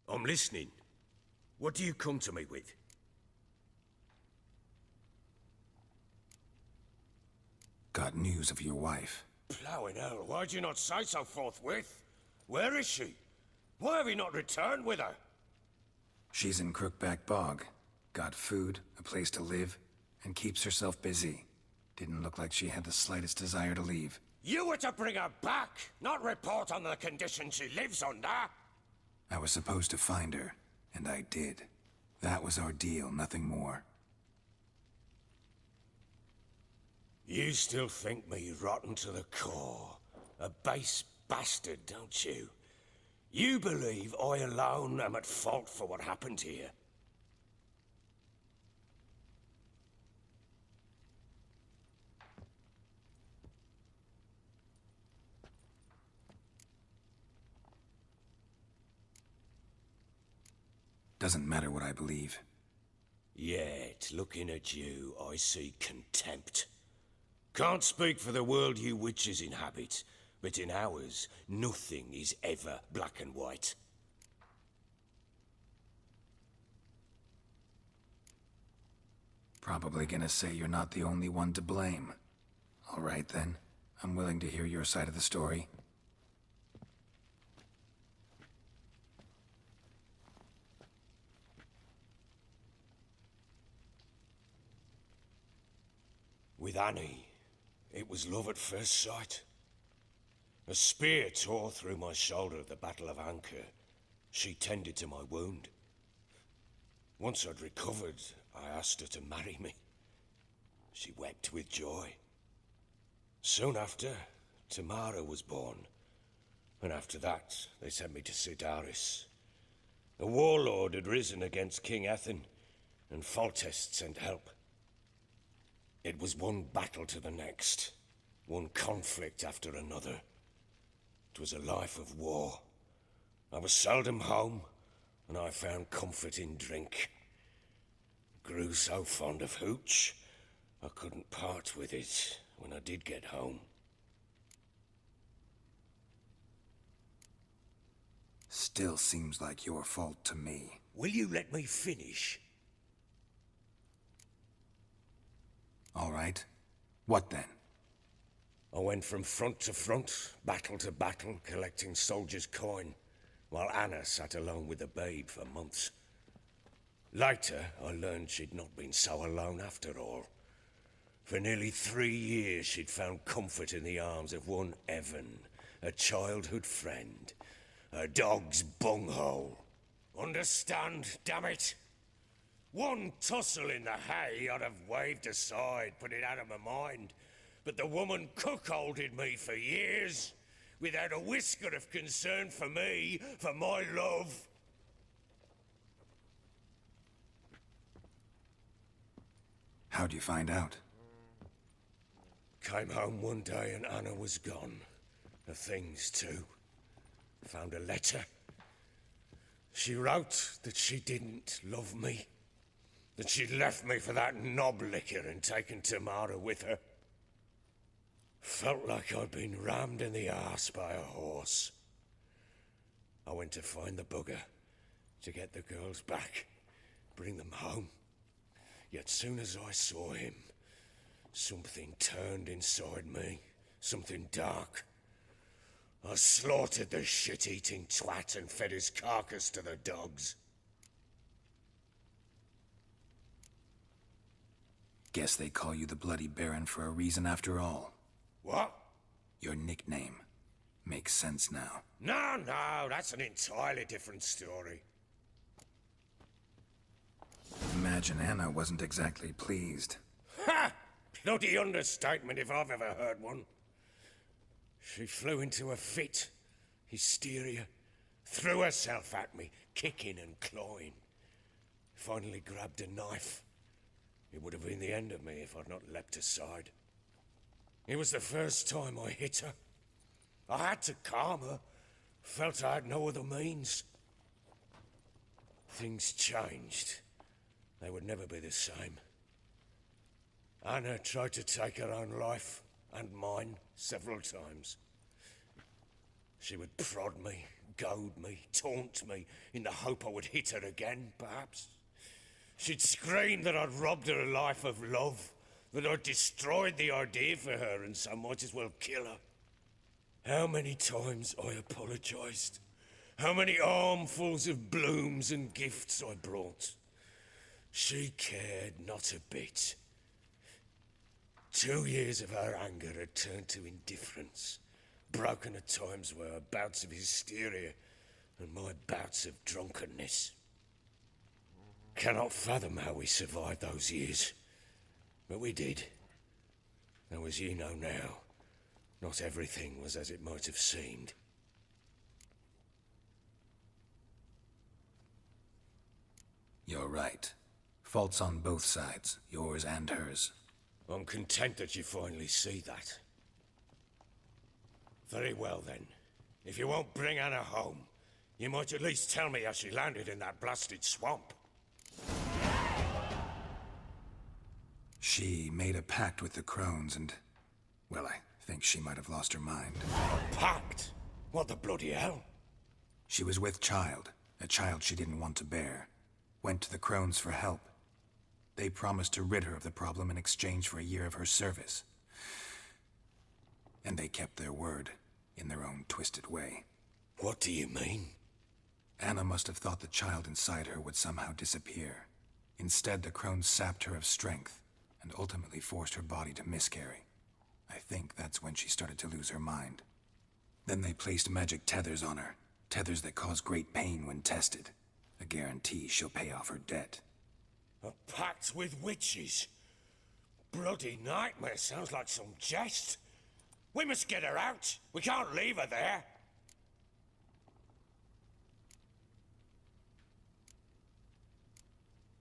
I'm listening. What do you come to me with? Got news of your wife. Plowing hell, why'd you not say so forthwith? Where is she? Why have you not returned with her? She's in Crookback Bog. Got food, a place to live, and keeps herself busy. Didn't look like she had the slightest desire to leave. You were to bring her back, not report on the conditions she lives under. I was supposed to find her, and I did. That was our deal, nothing more. You still think me rotten to the core. A base bastard, don't you? You believe I alone am at fault for what happened here. Doesn't matter what I believe. Yet, looking at you, I see contempt. Can't speak for the world you witches inhabit, but in ours, nothing is ever black and white. Probably gonna say you're not the only one to blame. All right then, I'm willing to hear your side of the story. With Annie, it was love at first sight. A spear tore through my shoulder at the Battle of Anchor. She tended to my wound. Once I'd recovered, I asked her to marry me. She wept with joy. Soon after, Tamara was born. And after that, they sent me to Sidaris. A warlord had risen against King Ethan, and Foltest sent help. It was one battle to the next, one conflict after another. It was a life of war. I was seldom home, and I found comfort in drink. Grew so fond of hooch, I couldn't part with it when I did get home. Still seems like your fault to me. Will you let me finish? All right. What then? I went from front to front, battle to battle, collecting soldiers' coin, while Anna sat alone with the babe for months. Later, I learned she'd not been so alone after all. For nearly 3 years, she'd found comfort in the arms of one Evan, a childhood friend, a dog's bunghole. Understand, damn it? One tussle in the hay I'd have waved aside, put it out of my mind. But the woman cuckolded me for years, without a whisker of concern for me, for my love. How'd you find out? Came home one day and Anna was gone. The things too. Found a letter. She wrote that she didn't love me. That she'd left me for that knob licker and taken Tamara with her. Felt like I'd been rammed in the arse by a horse. I went to find the bugger, to get the girls back, bring them home. Yet soon as I saw him, something turned inside me, something dark. I slaughtered the shit-eating twat and fed his carcass to the dogs. Guess they call you the Bloody Baron for a reason after all. What? Your nickname. Makes sense now. No, that's an entirely different story. Imagine Anna wasn't exactly pleased. Ha! Bloody understatement if I've ever heard one. She flew into a fit, hysteria, threw herself at me, kicking and clawing. Finally grabbed a knife. It would have been the end of me if I'd not leapt aside. It was the first time I hit her. I had to calm her. Felt I had no other means. Things changed. They would never be the same. Anna tried to take her own life, and mine, several times. She would prod me, goad me, taunt me, in the hope I would hit her again, perhaps. She'd scream that I'd robbed her a life of love, that I'd destroyed the idea for her, and so might as well kill her. How many times I apologized. How many armfuls of blooms and gifts I brought. She cared not a bit. 2 years of her anger had turned to indifference, broken at times by her bouts of hysteria and my bouts of drunkenness. Cannot fathom how we survived those years, but we did. Though as you know now, not everything was as it might have seemed. You're right. Faults on both sides, yours and hers. I'm content that you finally see that. Very well then. If you won't bring Anna home, you might at least tell me how she landed in that blasted swamp. She made a pact with the crones and... well, I think she might have lost her mind. A pact? What the bloody hell? She was with child, a child she didn't want to bear. Went to the crones for help. They promised to rid her of the problem in exchange for a year of her service. And they kept their word, in their own twisted way. What do you mean? Anna must have thought the child inside her would somehow disappear. Instead, the crones sapped her of strength, and ultimately forced her body to miscarry. I think that's when she started to lose her mind. Then they placed magic tethers on her, tethers that cause great pain when tested. A guarantee she'll pay off her debt. A pact with witches? Bloody nightmare, sounds like some jest. We must get her out. We can't leave her there.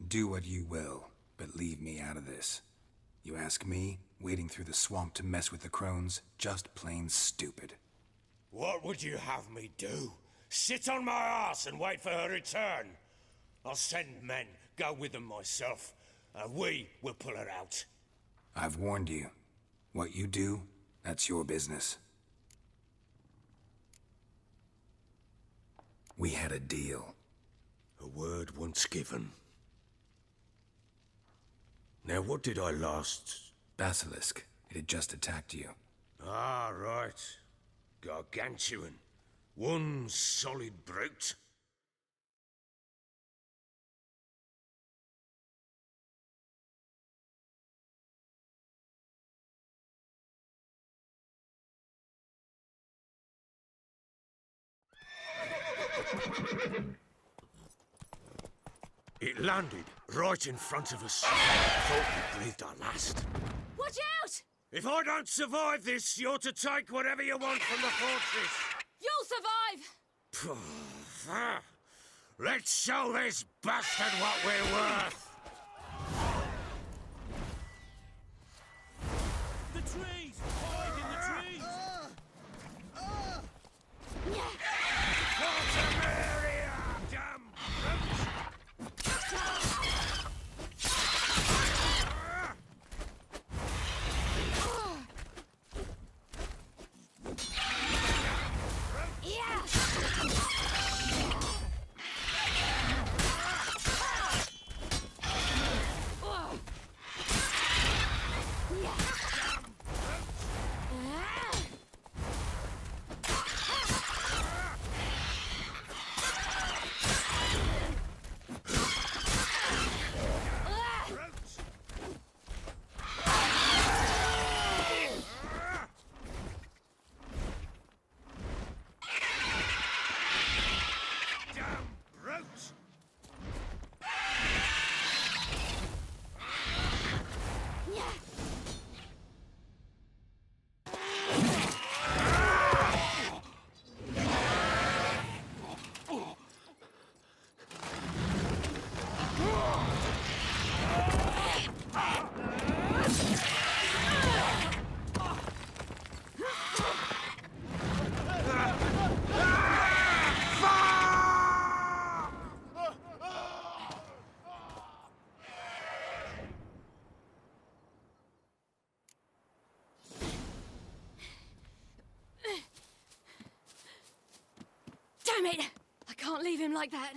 Do what you will, but leave me out of this. You ask me, wading through the swamp to mess with the crones, just plain stupid. What would you have me do? Sit on my ass and wait for her return? I'll send men, go with them myself, and we will pull her out. I've warned you. What you do, that's your business. We had a deal. A word once given. Now what did I last... Basilisk. It had just attacked you. Ah, right. Gargantuan. One solid brute. It landed right in front of us. Thought we breathed our last. Watch out! If I don't survive this, you're to take whatever you want from the fortress. You'll survive! Let's show this bastard what we're worth. The trees! Hide in the trees! Fortamaria, damn brute! Wait, I can't leave him like that.